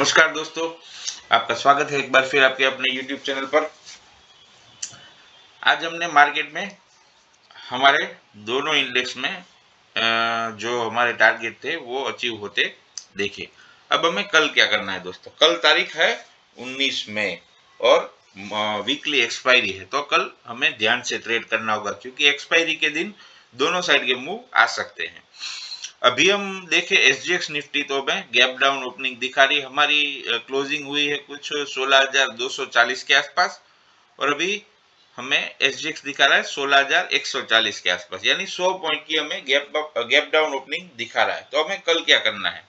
नमस्कार दोस्तों, आपका स्वागत है एक बार फिर आपके अपने YouTube चैनल पर। आज हमने मार्केट में हमारे दोनों इंडेक्स में जो हमारे टारगेट थे वो अचीव होते देखे। अब हमें कल क्या करना है दोस्तों? कल तारीख है 19 मई और वीकली एक्सपायरी है, तो कल हमें ध्यान से ट्रेड करना होगा क्योंकि एक्सपायरी के दिन दोनों साइड के मूव आ सकते हैं। अभी हम देखें एसजीएक्स निफ्टी तो में गैप डाउन ओपनिंग दिखा रही, हमारी क्लोजिंग हुई है कुछ 16,240 के आसपास और अभी हमें एसजीएक्स दिखा रहा है 16,140 के आसपास, यानी 100 पॉइंट की हमें गैप डाउन ओपनिंग दिखा रहा है। तो हमें कल क्या करना है?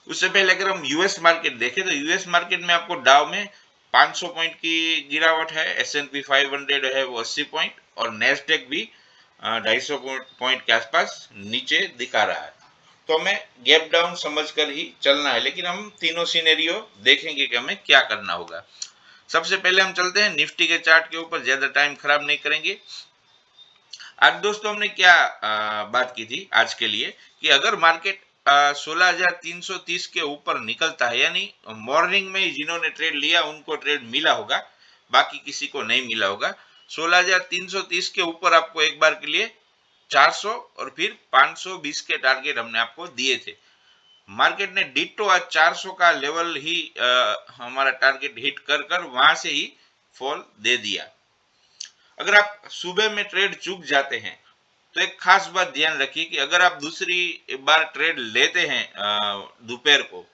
उससे पहले अगर हम यूएस मार्केट देखें तो यूएस मार्केट में आपको डाउ में 500 पॉइंट की गिरावट है, एसएनपी 500 है वो 80 पॉइंट और नेस्डेक भी 250 पॉइंट के आसपास नीचे दिखा रहा है। तो हमें गैप डाउन समझकर ही चलना है, लेकिन हम तीनों सिनेरियो देखेंगे कि हमें क्या करना होगा। सबसे पहले हम चलते हैं निफ्टी के चार्ट के ऊपर, ज्यादा टाइम खराब नहीं करेंगे। आज दोस्तों हमने क्या बात की थी आज के लिए कि अगर मार्केट 16,330 के ऊपर निकलता है, यानी मॉर्निंग में जिन्होंने ट्रेड लिया उनको ट्रेड मिला होगा, बाकी किसी को नहीं मिला होगा। 16,330 के ऊपर आपको एक बार के लिए 400 और फिर 520 के टारगेट हमने आपको दिए थे। मार्केट ने डिट्टो आज 400 का लेवल ही हमारा टारगेट हिट कर कर वहां से ही फॉल दे दिया। अगर आप सुबह में ट्रेड चूक जाते हैं तो एक खास बात ध्यान रखिए कि अगर आप दूसरी बार ट्रेड लेते हैं दोपहर को,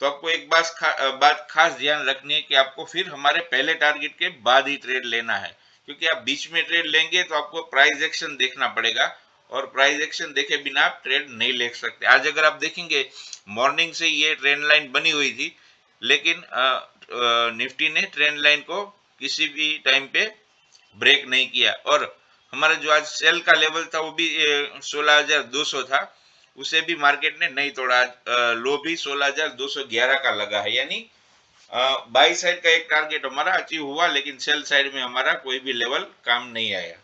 तो आपको एक बात खास ध्यान रखनी है कि आपको फिर हमारे पहले टारगेट के बाद ही ट्रेड लेना है, क्योंकि आप बीच में ट्रेड लेंगे तो आपको प्राइस एक्शन देखना पड़ेगा और प्राइस एक्शन देखे बिना आप ट्रेड नहीं ले सकते। आज अगर आप देखेंगे मॉर्निंग से ये ट्रेंड लाइन बनी हुई थी, लेकिन निफ्टी ने ट्रेंड लाइन को किसी भी टाइम पे ब्रेक नहीं किया और हमारा जो आज सेल का लेवल था वो भी 16,200 था, उसे भी मार्केट ने नहीं तोड़ा। लो भी 16,211 का लगा है, यानी बाई साइड का एक टारगेट हमारा अचीव हुआ, लेकिन सेल साइड में हमारा कोई भी लेवल काम नहीं आया।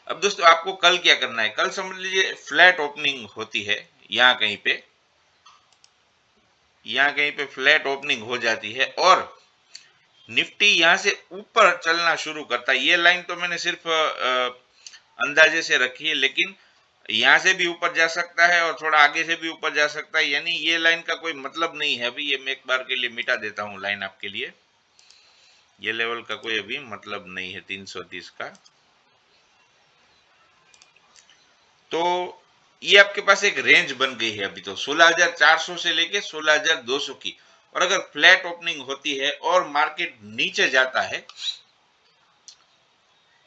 अब दोस्तों आपको कल क्या करना है? कल समझ लीजिए फ्लैट ओपनिंग होती है, यहाँ कहीं पे फ्लैट ओपनिंग हो जाती है और निफ्टी यहां से ऊपर चलना शुरू करता है। ये लाइन तो मैंने सिर्फ अंदाजे से रखी है, लेकिन यहां से भी ऊपर जा सकता है और थोड़ा आगे से भी ऊपर जा सकता है, यानी ये लाइन का कोई मतलब नहीं है। अभी ये मैं एक बार के लिए मिटा देता हूं लाइन आपके लिए, ये लेवल का कोई अभी मतलब नहीं है 330 का। तो ये आपके पास एक रेंज बन गई है अभी तो 16,400 से लेके 16,200 की, और अगर फ्लैट ओपनिंग होती है और मार्केट नीचे जाता है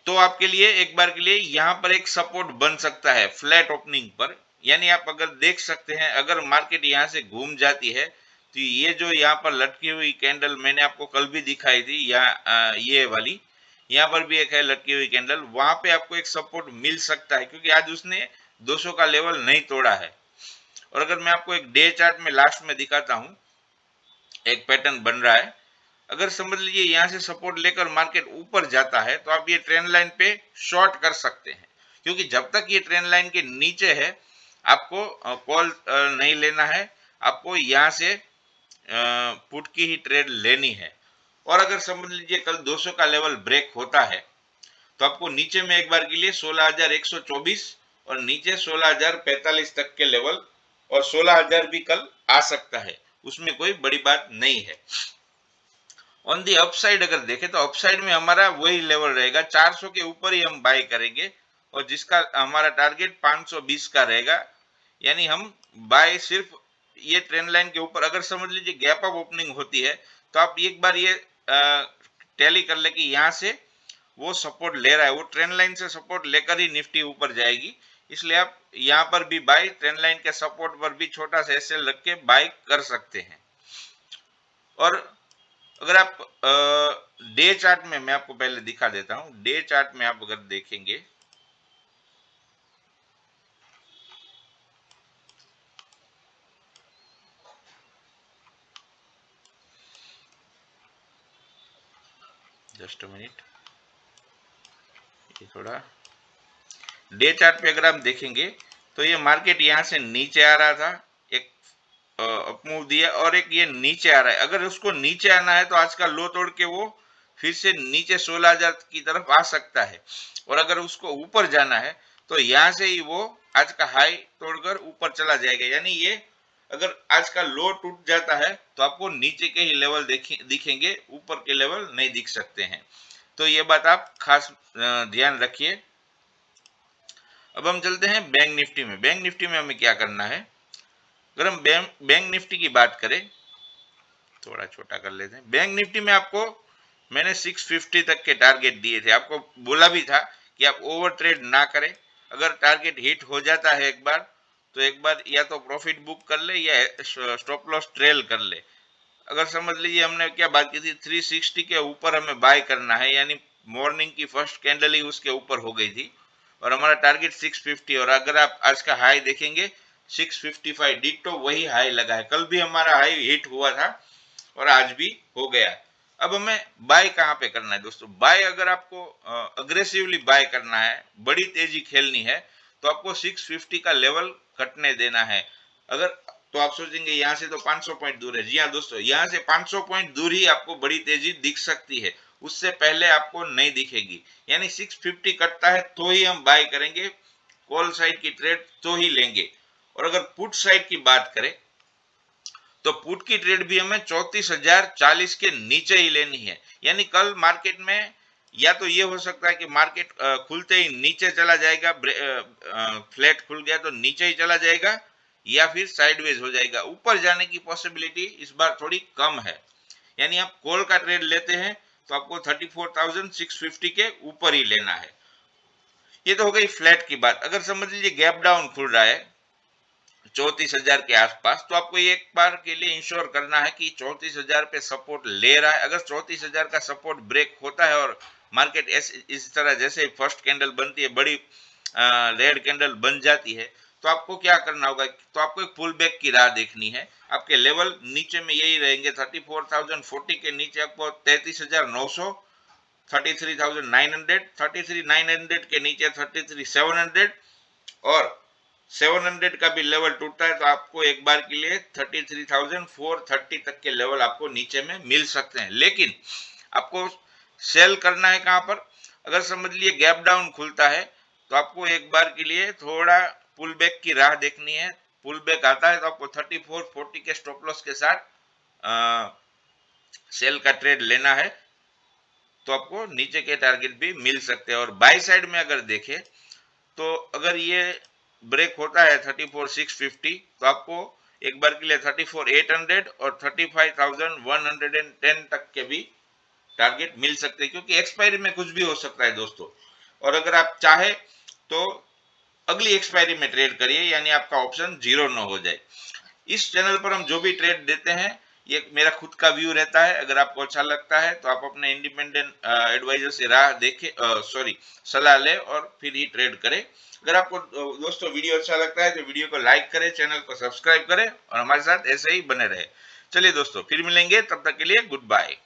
तो आपके लिए एक बार के लिए यहां पर एक सपोर्ट बन सकता है फ्लैट ओपनिंग पर। यानी आप अगर देख सकते हैं, अगर मार्केट यहां से घूम जाती है तो ये जो यहाँ पर लटकी हुई कैंडल मैंने आपको कल भी दिखाई थी, ये वाली यहाँ पर भी एक है लटकी हुई कैंडल, वहां पे आपको एक सपोर्ट मिल सकता है क्योंकि आज उसने 200 का लेवल नहीं तोड़ा है। और अगर मैं आपको एक डे चार्ट में लास्ट में दिखाता हूं, एक पैटर्न बन रहा है। अगर समझ लीजिए यहां से सपोर्ट लेकर मार्केट ऊपर जाता है तो आप ये ट्रेंड लाइन पे शॉर्ट कर सकते हैं, क्योंकि जब तक ये ट्रेंड लाइन के नीचे है आपको कॉल नहीं लेना है, आपको यहां से पुट की ही ट्रेड लेनी है। और अगर समझ लीजिए कल 200 का लेवल ब्रेक होता है तो आपको नीचे में एक बार के लिए 16,124 और नीचे 16,045 तक के लेवल और 16,000 भी कल आ सकता है, उसमें कोई बड़ी बात नहीं है। ऑन दी अपसाइड अगर देखें तो अपसाइड में हमारा वही लेवल रहेगा, 400 के ऊपर ही हम बाय करेंगे और जिसका हमारा टारगेट 520 का रहेगा। यानी हम बाय सिर्फ ये ट्रेंड लाइन के ऊपर, अगर समझ लीजिए गैप अप ओपनिंग होती है तो आप एक बार ये टैली कर ले कि यहाँ से वो सपोर्ट ले रहा है, वो ट्रेंड लाइन से सपोर्ट लेकर ही निफ्टी ऊपर जाएगी, इसलिए आप यहाँ पर भी बाय, ट्रेंड लाइन के सपोर्ट पर भी छोटा सा एसएल रख के बाय कर सकते हैं। और अगर आप डे चार्ट में, मैं आपको पहले दिखा देता हूं, डे चार्ट में आप अगर देखेंगे जस्ट मिनट, ये थोड़ा डे चार्ट पे अगर आप देखेंगे तो ये मार्केट यहां से नीचे आ रहा था, एक अपमूव दिया और एक ये नीचे आ रहा है। अगर उसको नीचे आना है तो आज का लो तोड़ के वो फिर से नीचे 16,000 की तरफ आ सकता है, और अगर उसको ऊपर जाना है तो यहाँ से ही वो आज का हाई तोड़कर ऊपर चला जाएगा। यानी ये अगर आज का लो टूट जाता है तो आपको नीचे के ही लेवल दिखेंगे, ऊपर के लेवल नहीं दिख सकते हैं। तो ये बात आप खास ध्यान रखिए। अब हम चलते हैं बैंक निफ्टी में। बैंक निफ्टी में हमें क्या करना है, अगर हम बैंक निफ्टी की बात करें, थोड़ा छोटा कर लेते हैं। बैंक निफ्टी में आपको मैंने 650 तक के टारगेट दिए थे, आपको बोला भी था कि आप ओवर ट्रेड ना करें। अगर टारगेट हिट हो जाता है एक बार, तो एक बार या तो प्रॉफिट बुक कर ले या स्टॉप लॉस ट्रेल कर ले। अगर समझ लीजिए हमने क्या बात की थी, 360 के ऊपर हमें बाय करना है, यानी मॉर्निंग की फर्स्ट कैंडल ही उसके ऊपर हो गई थी और हमारा टारगेट 650। और अगर आप आज का हाई देखेंगे 655, डिट्टो वही हाई लगा है। कल भी हमारा हाई हिट हुआ था और आज भी हो गया। अब हमें बाय कहाँ पे करना है दोस्तों? बाय अगर आपको अग्रेसिवली बाय करना है, बड़ी तेजी खेलनी है, तो आपको 650 का लेवल कटने देना है। अगर तो आप सोचेंगे यहाँ से तो 500 पॉइंट दूर है। जी हाँ दोस्तों, यहाँ से 500 पॉइंट दूर ही आपको बड़ी तेजी दिख सकती है, उससे पहले आपको नहीं दिखेगी। यानी 650 कटता है तो ही हम बाय करेंगे, कॉल साइड की ट्रेड तो ही लेंगे। और अगर पुट साइड की बात करें तो पुट की ट्रेड भी हमें 34,040 के नीचे ही लेनी है। यानी कल मार्केट में या तो ये हो सकता है कि मार्केट खुलते ही नीचे चला जाएगा, फ्लैट खुल गया तो नीचे ही चला जाएगा, या फिर साइडवेज हो जाएगा। ऊपर जाने की पॉसिबिलिटी इस बार थोड़ी कम है। यानी आप कॉल का ट्रेड लेते हैं तो आपको 34,650 के ऊपर ही लेना है। ये तो हो गई फ्लैट की बात। अगर समझ लीजिए गैप डाउन खुल रहा है 34,000 के आसपास, तो आपको एक बार के लिए इंश्योर करना है कि 34,000 पे सपोर्ट ले रहा है। अगर 34,000 का सपोर्ट ब्रेक होता है और मार्केट इस तरह जैसे फर्स्ट कैंडल बनती है, बड़ी रेड कैंडल बन जाती है, तो आपको क्या करना होगा, तो आपको एक पुल बैक की राह देखनी है। आपके लेवल नीचे में यही रहेंगे, 34,040 के नीचे आपको 33,900, 33,900, 33,900 के नीचे 33,700, और 700 का भी लेवल टूटता है तो आपको एक बार के लिए 33,430 तक के लेवल आपको नीचे में मिल सकते हैं। लेकिन आपको सेल करना है कहां पर? अगर समझ लिए गैप डाउन खुलता है तो आपको एक बार के लिए थोड़ा पुल बैक की राह देखनी है। पुल बैक आता है तो आपको 3440 के स्टॉप लॉस के साथ सेल का ट्रेड लेना है, तो आपको नीचे के टारगेट भी मिल सकते हैं। और बाय साइड में अगर देखें तो अगर ये ब्रेक होता है 34,650, तो आपको एक बार के लिए 34,800 और 35,110 तक के भी टारगेट मिल सकते हैं, क्योंकि एक्सपायरी में कुछ भी हो सकता है दोस्तों। और अगर आप चाहे तो अगली एक्सपायरी में ट्रेड करिए, यानी आपका ऑप्शन जीरो न हो जाए। इस चैनल पर हम जो भी ट्रेड देते हैं ये मेरा खुद का व्यू रहता है। अगर आपको अच्छा लगता है तो आप अपने इंडिपेंडेंट एडवाइजर से राह देखे सलाह ले और फिर ही ट्रेड करें। अगर आपको दोस्तों वीडियो अच्छा लगता है तो वीडियो को लाइक करें, चैनल को सब्सक्राइब करें और हमारे साथ ऐसे ही बने रहे। चलिए दोस्तों, फिर मिलेंगे, तब तक के लिए गुड बाय।